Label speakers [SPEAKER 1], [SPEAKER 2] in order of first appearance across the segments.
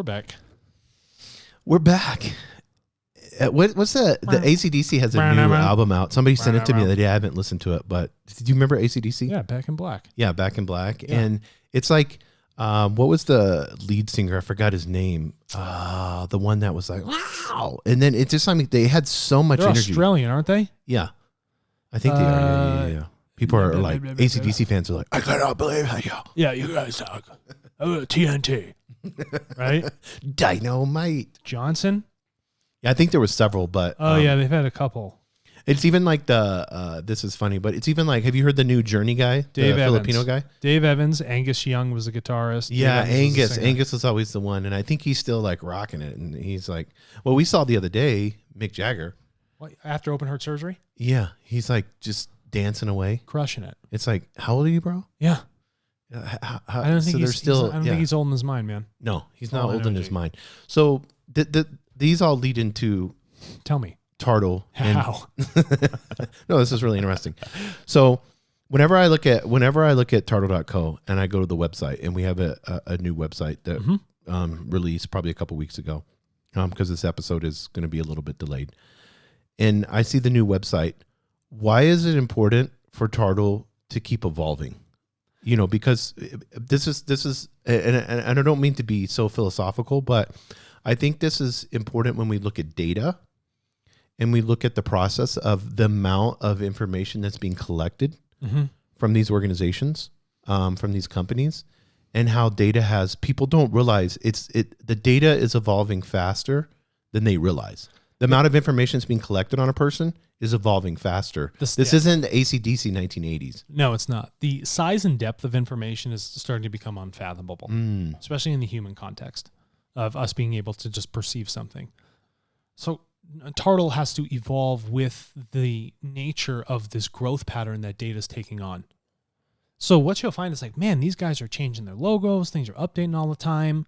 [SPEAKER 1] back.
[SPEAKER 2] We're back. What's that? The AC/DC has a new album out. Somebody sent it to me the other day. I haven't listened to it, but did you remember AC/DC?
[SPEAKER 1] Yeah, Back in Black.
[SPEAKER 2] Yeah, Back in Black. Yeah. And it's like, what was the lead singer? I forgot his name. The one that was like, wow. And then it just, I mean, they had so much
[SPEAKER 1] They're
[SPEAKER 2] energy.
[SPEAKER 1] Australian, aren't they?
[SPEAKER 2] Yeah. I think they are. Yeah. People are like, AC/DC fans are like, I cannot believe that.
[SPEAKER 1] Yeah, you guys talk. TNT. Right?
[SPEAKER 2] Dynamite.
[SPEAKER 1] Johnson?
[SPEAKER 2] Yeah, I think there was several, but
[SPEAKER 1] yeah, they've had a couple.
[SPEAKER 2] It's even like this is funny, but it's even like, have you heard the new Journey guy,
[SPEAKER 1] Dave
[SPEAKER 2] the
[SPEAKER 1] Evans.
[SPEAKER 2] Filipino guy?
[SPEAKER 1] Dave Evans. Angus Young was a guitarist.
[SPEAKER 2] Yeah, Angus is always the one, and I think he's still like rocking it. And he's like, well, we saw the other day Mick Jagger.
[SPEAKER 1] What, after open heart surgery?
[SPEAKER 2] Yeah, he's like just dancing away,
[SPEAKER 1] crushing it.
[SPEAKER 2] It's like, how old are you, bro?
[SPEAKER 1] Yeah.
[SPEAKER 2] I don't think
[SPEAKER 1] he's old in his mind, man.
[SPEAKER 2] No, he's not old in his mind. So these all lead into,
[SPEAKER 1] tell me,
[SPEAKER 2] TARTLE.
[SPEAKER 1] How?
[SPEAKER 2] No, this is really interesting. So whenever I look at tartle.co and I go to the website, and we have a new website that released probably a couple weeks ago, because this episode is going to be a little bit delayed, and I see the new website. Why is it important for TARTLE to keep evolving? You know, because this is, and I don't mean to be so philosophical, but I think this is important when we look at data and we look at the process of the amount of information that's being collected from these organizations, from these companies, and how data has, people don't realize the data is evolving faster than they realize. The amount of information that's being collected on a person is evolving faster. This isn't the AC/DC 1980s.
[SPEAKER 1] No, it's not. The size and depth of information is starting to become unfathomable, especially in the human context of us being able to just perceive something. So TARTLE has to evolve with the nature of this growth pattern that data is taking on. So what you'll find is like, man, these guys are changing their logos. Things are updating all the time.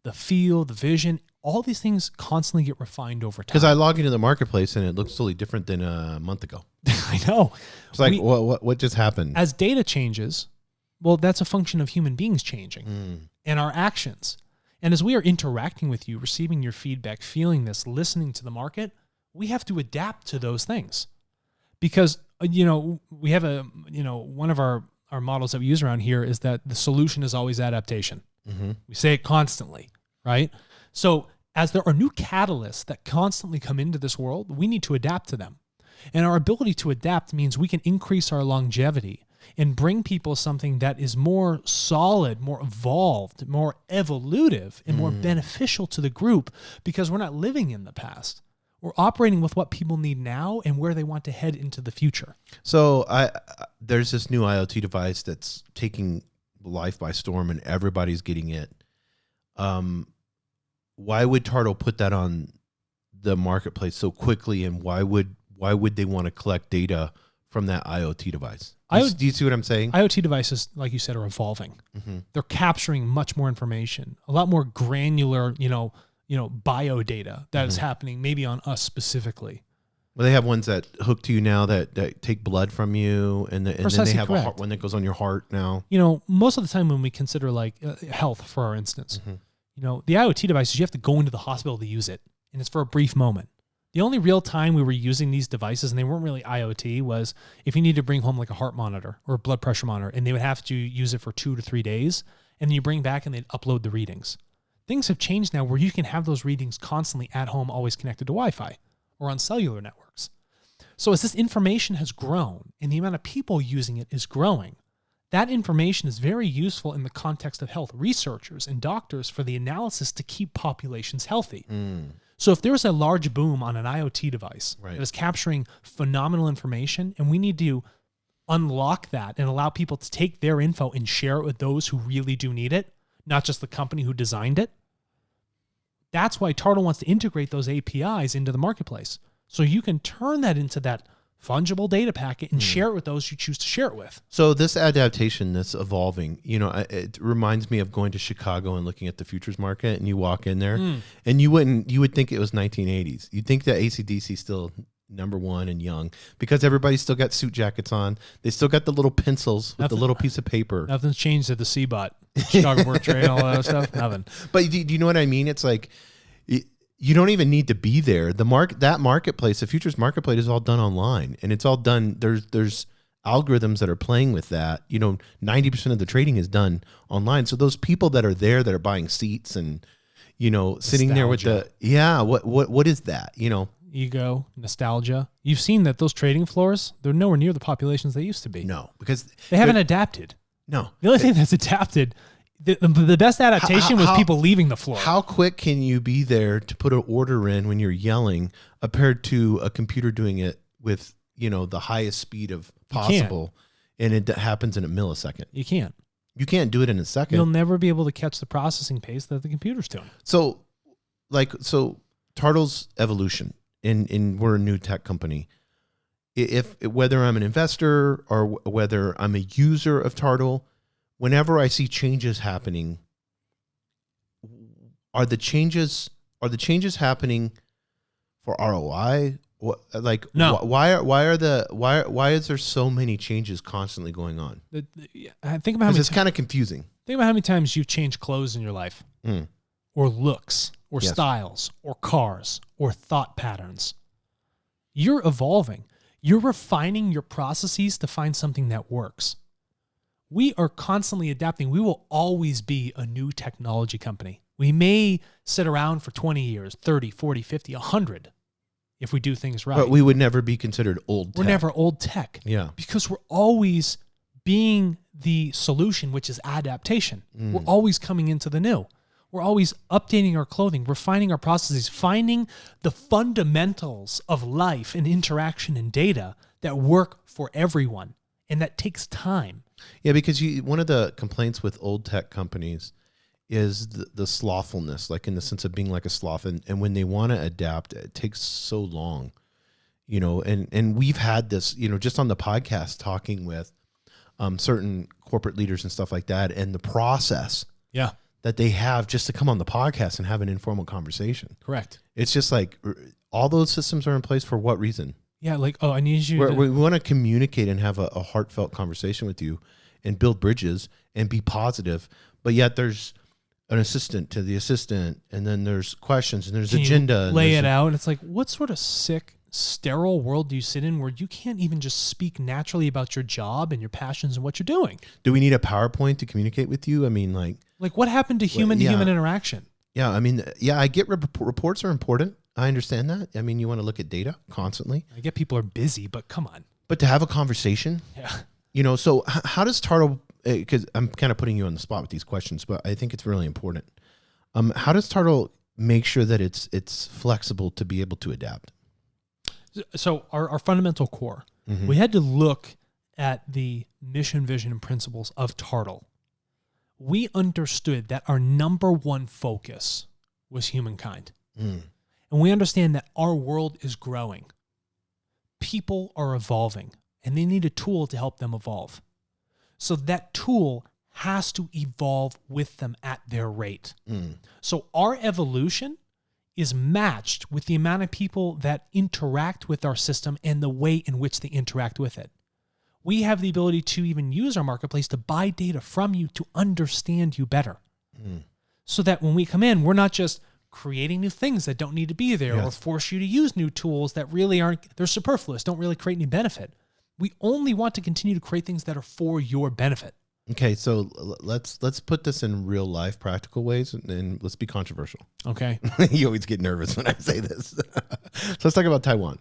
[SPEAKER 1] The feel, the vision, all these things constantly get refined over time.
[SPEAKER 2] Because I log into the marketplace and it looks totally different than a month ago.
[SPEAKER 1] I know.
[SPEAKER 2] It's like, what just happened?
[SPEAKER 1] As data changes, well, that's a function of human beings changing and our actions. And as we are interacting with you, receiving your feedback, feeling this, listening to the market, we have to adapt to those things. Because, we have one of our models that we use around here is that the solution is always adaptation. We say it constantly, right? So as there are new catalysts that constantly come into this world, we need to adapt to them. And our ability to adapt means we can increase our longevity and bring people something that is more solid, more evolved, more evolutive, and more beneficial to the group, because we're not living in the past. We're operating with what people need now and where they want to head into the future.
[SPEAKER 2] So there's this new IoT device that's taking life by storm, and everybody's getting it. Why would TARTLE put that on the marketplace so quickly, and why would they want to collect data from that IoT device? Do you see what I'm saying?
[SPEAKER 1] IoT devices, like you said, are evolving. They're capturing much more information, a lot more granular, bio data that is happening maybe on us specifically.
[SPEAKER 2] Well, they have ones that hook to you now that take blood from you, and then they have a one that goes on your heart now.
[SPEAKER 1] Most of the time when we consider like health, for our instance, the IoT devices, you have to go into the hospital to use it, and it's for a brief moment. The only real time we were using these devices, and they weren't really IoT, was if you need to bring home like a heart monitor or a blood pressure monitor, and they would have to use it for 2 to 3 days, and then you bring back and they'd upload the readings. Things have changed now where you can have those readings constantly at home, always connected to Wi-Fi or on cellular networks. So as this information has grown and the amount of people using it is growing, that information is very useful in the context of health researchers and doctors for the analysis to keep populations healthy. So if there's a large boom on an IoT device that is capturing phenomenal information, and we need to unlock that and allow people to take their info and share it with those who really do need it, not just the company who designed it, that's why TARTLE wants to integrate those APIs into the marketplace. So you can turn that into that fungible data packet and share it with those you choose to share it with.
[SPEAKER 2] So this adaptation that's evolving, it reminds me of going to Chicago and looking at the futures market, and you walk in there and you would think it was 1980s. You'd think that AC/DC still number one and young, because everybody's still got suit jackets on. They still got the little pencils with the little piece of paper.
[SPEAKER 1] Nothing's changed at the CBOT, Chicago Board Trade, all that stuff. Nothing.
[SPEAKER 2] But do you know what I mean? It's like you don't even need to be there. That marketplace, the futures marketplace, is all done online, and it's all done. There's algorithms that are playing with that. 90% of the trading is done online. So those people that are there that are buying seats and sitting there with what is that?
[SPEAKER 1] Ego, nostalgia. You've seen that those trading floors, they're nowhere near the populations they used to be.
[SPEAKER 2] No, because
[SPEAKER 1] they haven't adapted.
[SPEAKER 2] No.
[SPEAKER 1] The only thing that's adapted, the best adaptation was people leaving the floor.
[SPEAKER 2] How quick can you be there to put an order in when you're yelling compared to a computer doing it with, the highest speed of possible, and it happens in a millisecond?
[SPEAKER 1] You can't.
[SPEAKER 2] You can't do it in a second.
[SPEAKER 1] You'll never be able to catch the processing pace that the computer's doing.
[SPEAKER 2] So Tartle's evolution, and we're a new tech company. Whether I'm an investor or whether I'm a user of Tartle, whenever I see changes happening, are the changes happening for ROI?
[SPEAKER 1] No.
[SPEAKER 2] Why is there so many changes constantly going on?
[SPEAKER 1] Think about
[SPEAKER 2] it's kind of confusing.
[SPEAKER 1] Think about how many times you've changed clothes in your life, or looks, or styles, or cars, or thought patterns. You're evolving. You're refining your processes to find something that works. We are constantly adapting. We will always be a new technology company. We may sit around for 20 years, 30, 40, 50, 100 if we do things right.
[SPEAKER 2] But we would never be considered old tech.
[SPEAKER 1] We're never old tech.
[SPEAKER 2] Yeah.
[SPEAKER 1] Because we're always being the solution, which is adaptation. We're always coming into the new. We're always updating our clothing, refining our processes, finding the fundamentals of life and interaction and data that work for everyone. And that takes time.
[SPEAKER 2] Yeah, because one of the complaints with old tech companies is the slothfulness, like in the sense of being like a sloth. And when they want to adapt, it takes so long, and we've had this, just on the podcast talking with certain corporate leaders and stuff like that, and the process that they have just to come on the podcast and have an informal conversation.
[SPEAKER 1] Correct.
[SPEAKER 2] It's just like all those systems are in place for what reason?
[SPEAKER 1] Yeah, I need you
[SPEAKER 2] we want to communicate and have a heartfelt conversation with you and build bridges and be positive, but yet there's an assistant to the assistant, and then there's questions, and there's agenda.
[SPEAKER 1] And lay it out, and it's like, what sort of sick, sterile world do you sit in where you can't even just speak naturally about your job and your passions and what you're doing?
[SPEAKER 2] Do we need a PowerPoint to communicate with you? I mean, like
[SPEAKER 1] what happened to human-to-human interaction?
[SPEAKER 2] Yeah, I mean, I get reports are important. I understand that. I mean, you want to look at data constantly.
[SPEAKER 1] I get people are busy, but come on.
[SPEAKER 2] But to have a conversation, so how does Tartle? Because I'm kind of putting you on the spot with these questions, but I think it's really important. How does Tartle make sure that it's flexible to be able to adapt?
[SPEAKER 1] So our fundamental core, we had to look at the mission, vision, and principles of Tartle. We understood that our number one focus was humankind. And we understand that our world is growing. People are evolving, and they need a tool to help them evolve. So that tool has to evolve with them at their rate. So our evolution is matched with the amount of people that interact with our system and the way in which they interact with it. We have the ability to even use our marketplace to buy data from you to understand you better. So that when we come in, we're not just creating new things that don't need to be there or force you to use new tools that really they're superfluous, don't really create any benefit. We only want to continue to create things that are for your benefit.
[SPEAKER 2] Okay, so let's put this in real life, practical ways, and let's be controversial.
[SPEAKER 1] Okay.
[SPEAKER 2] You always get nervous when I say this. So let's talk about Taiwan.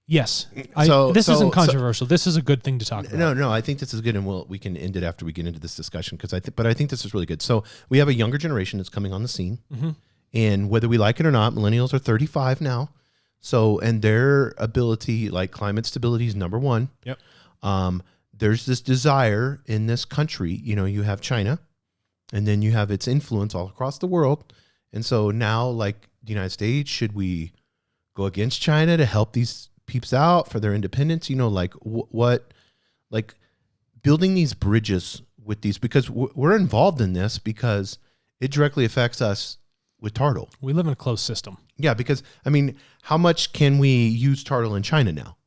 [SPEAKER 1] Yes. This isn't controversial. This is a good thing to talk about.
[SPEAKER 2] No, I think this is good, and we can end it after we get into this discussion, but I think this is really good. So we have a younger generation that's coming on the scene, and whether we like it or not, millennials are 35 now. So, and their ability, like climate stability is number one.
[SPEAKER 1] Yep.
[SPEAKER 2] There's this desire in this country, you have China, and then you have its influence all across the world. And so now, like the United States, should we go against China to help these peeps out for their independence? Like building these bridges with these, because we're involved in this because it directly affects us with Tartle.
[SPEAKER 1] We live in a closed system.
[SPEAKER 2] Yeah, because I mean, how much can we use Tartle in China now?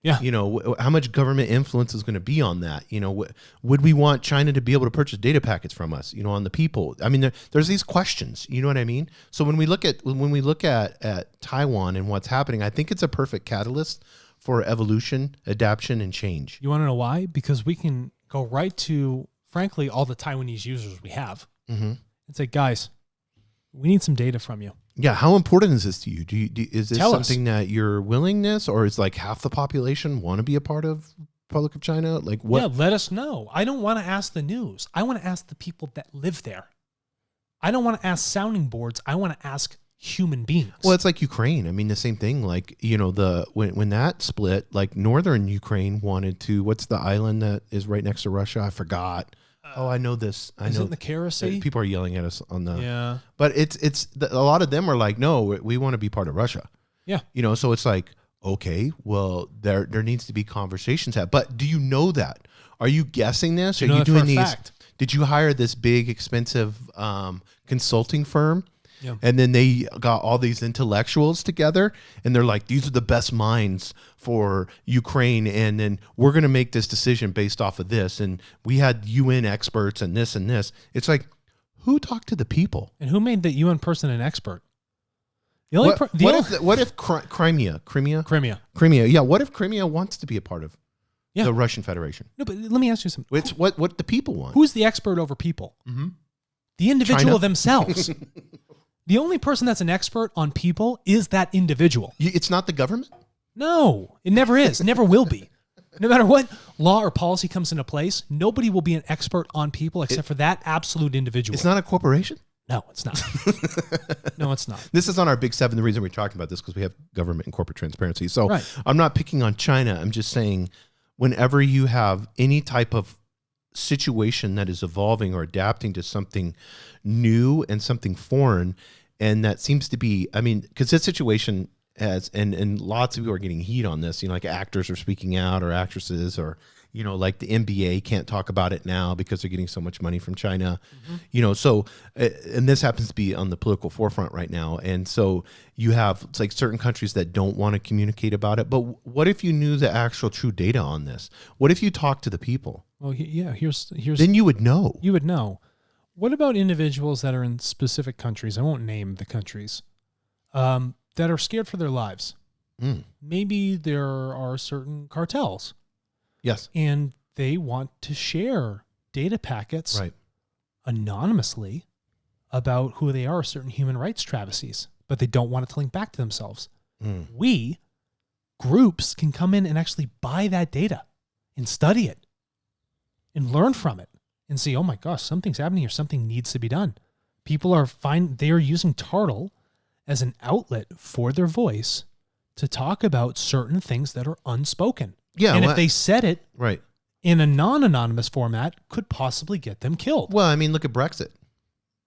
[SPEAKER 1] Yeah.
[SPEAKER 2] You know, how much government influence is going to be on that? You know, would we want China to be able to purchase data packets from us, you know, on the people? I mean, there's these questions, you know what I mean? So when we look at Taiwan and what's happening, I think it's a perfect catalyst for evolution, adaptation, and change.
[SPEAKER 1] You want to know why? Because we can go right to, frankly, all the Taiwanese users we have and say, guys, we need some data from you.
[SPEAKER 2] Yeah, how important is this to you? Is this
[SPEAKER 1] Tell
[SPEAKER 2] something that your willingness, or is like half the population want to be a part of Republic of China? Like what?
[SPEAKER 1] Yeah, let us know. I don't want to ask the news. I want to ask the people that live there. I don't want to ask sounding boards. I want to ask human beings.
[SPEAKER 2] Well, it's like Ukraine. I mean, the same thing. Like, you know, when that split, like northern Ukraine wanted to. What's the island that is right next to Russia? I forgot. Oh, I know this. I know.
[SPEAKER 1] Is it the Kara-Sea?
[SPEAKER 2] People are yelling at us on the.
[SPEAKER 1] Yeah.
[SPEAKER 2] But a lot of them are like, no, we want to be part of Russia.
[SPEAKER 1] Yeah.
[SPEAKER 2] You know, so it's like, okay, well, there needs to be conversations had. But do you know that? Are you guessing this? Are you doing these? Fact. Did you hire this big, expensive consulting firm? Yeah. And then they got all these intellectuals together and they're like, these are the best minds for Ukraine. And then we're going to make this decision based off of this. And we had UN experts and this and this. It's like, who talked to the people?
[SPEAKER 1] And who made the UN person an expert? The
[SPEAKER 2] only what if Crimea? Yeah. What if Crimea wants to be a part of the Russian Federation?
[SPEAKER 1] No, but let me ask you something.
[SPEAKER 2] It's what the people want.
[SPEAKER 1] Who's the expert over people? The individual themselves. The only person that's an expert on people is that individual.
[SPEAKER 2] It's not the government?
[SPEAKER 1] No, it never is. It never will be. No matter what law or policy comes into place, nobody will be an expert on people except for that absolute individual.
[SPEAKER 2] It's not a corporation?
[SPEAKER 1] No, it's not. No, it's not.
[SPEAKER 2] This is on our Big Seven. The reason we're talking about this because we have government and corporate transparency. So I'm not picking on China. I'm just saying whenever you have any type of situation that is evolving or adapting to something new and something foreign, and that seems to be, I mean, because this situation has, and lots of people are getting heat on this, you know, like actors are speaking out or actresses, or, you know, like the NBA can't talk about it now because they're getting so much money from China, you know, so, and this happens to be on the political forefront right now. And so you have, it's like certain countries that don't want to communicate about it. But what if you knew the actual true data on this? What if you talked to the people?
[SPEAKER 1] Well, yeah, here's
[SPEAKER 2] then you would know.
[SPEAKER 1] You would know. What about individuals that are in specific countries? I won't name the countries that are scared for their lives. Maybe there are certain cartels.
[SPEAKER 2] Yes.
[SPEAKER 1] And they want to share data packets anonymously about who they are, certain human rights travesties, but they don't want it to link back to themselves. We, groups, can come in and actually buy that data and study it and learn from it and see, oh my gosh, something's happening here. Something needs to be done. People are they are using Tartle as an outlet for their voice to talk about certain things that are unspoken. Yeah. And if they said it in a non-anonymous format, could possibly get them killed.
[SPEAKER 2] Well, I mean, look at Brexit.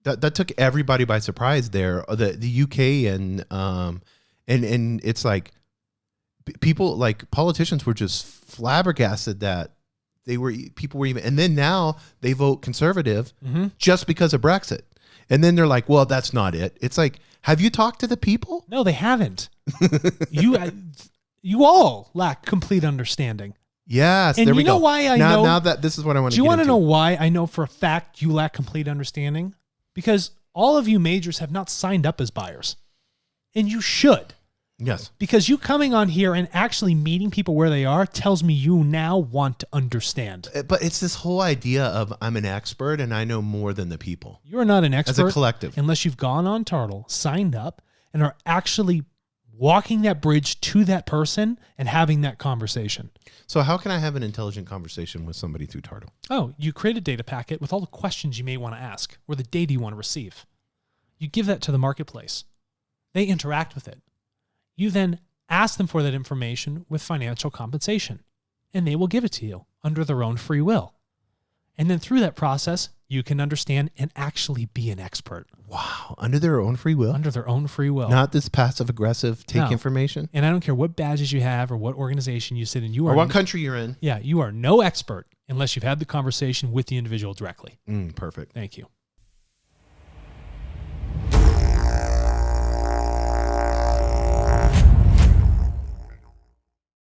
[SPEAKER 2] That took everybody by surprise there. The UK and it's like people, like politicians were just flabbergasted that people were even, and then now they vote conservative just because of Brexit. And then they're like, well, that's not it. It's like, have you talked to the people?
[SPEAKER 1] No, they haven't. You all lack complete understanding.
[SPEAKER 2] Yes,
[SPEAKER 1] and
[SPEAKER 2] there we go.
[SPEAKER 1] You know why I know?
[SPEAKER 2] Now that this is what I want to
[SPEAKER 1] Do you
[SPEAKER 2] want
[SPEAKER 1] to know why I know for a fact you lack complete understanding? Because all of you majors have not signed up as buyers. And you should.
[SPEAKER 2] Yes.
[SPEAKER 1] Because you coming on here and actually meeting people where they are tells me you now want to understand.
[SPEAKER 2] But it's this whole idea of I'm an expert and I know more than the people.
[SPEAKER 1] You're not an expert.
[SPEAKER 2] As a collective.
[SPEAKER 1] Unless you've gone on Tartle, signed up, and are actually walking that bridge to that person and having that conversation.
[SPEAKER 2] So how can I have an intelligent conversation with somebody through Tartle?
[SPEAKER 1] Oh, you create a data packet with all the questions you may want to ask or the data you want to receive. You give that to the marketplace. They interact with it. You then ask them for that information with financial compensation, and they will give it to you under their own free will. And then through that process, you can understand and actually be an expert.
[SPEAKER 2] Wow. Under their own free will?
[SPEAKER 1] Under their own free will.
[SPEAKER 2] Not this passive aggressive take information?
[SPEAKER 1] And I don't care what badges you have or what organization you sit in.
[SPEAKER 2] Or what country you're in.
[SPEAKER 1] Yeah, you are no expert unless you've had the conversation with the individual directly.
[SPEAKER 2] Perfect.
[SPEAKER 1] Thank you.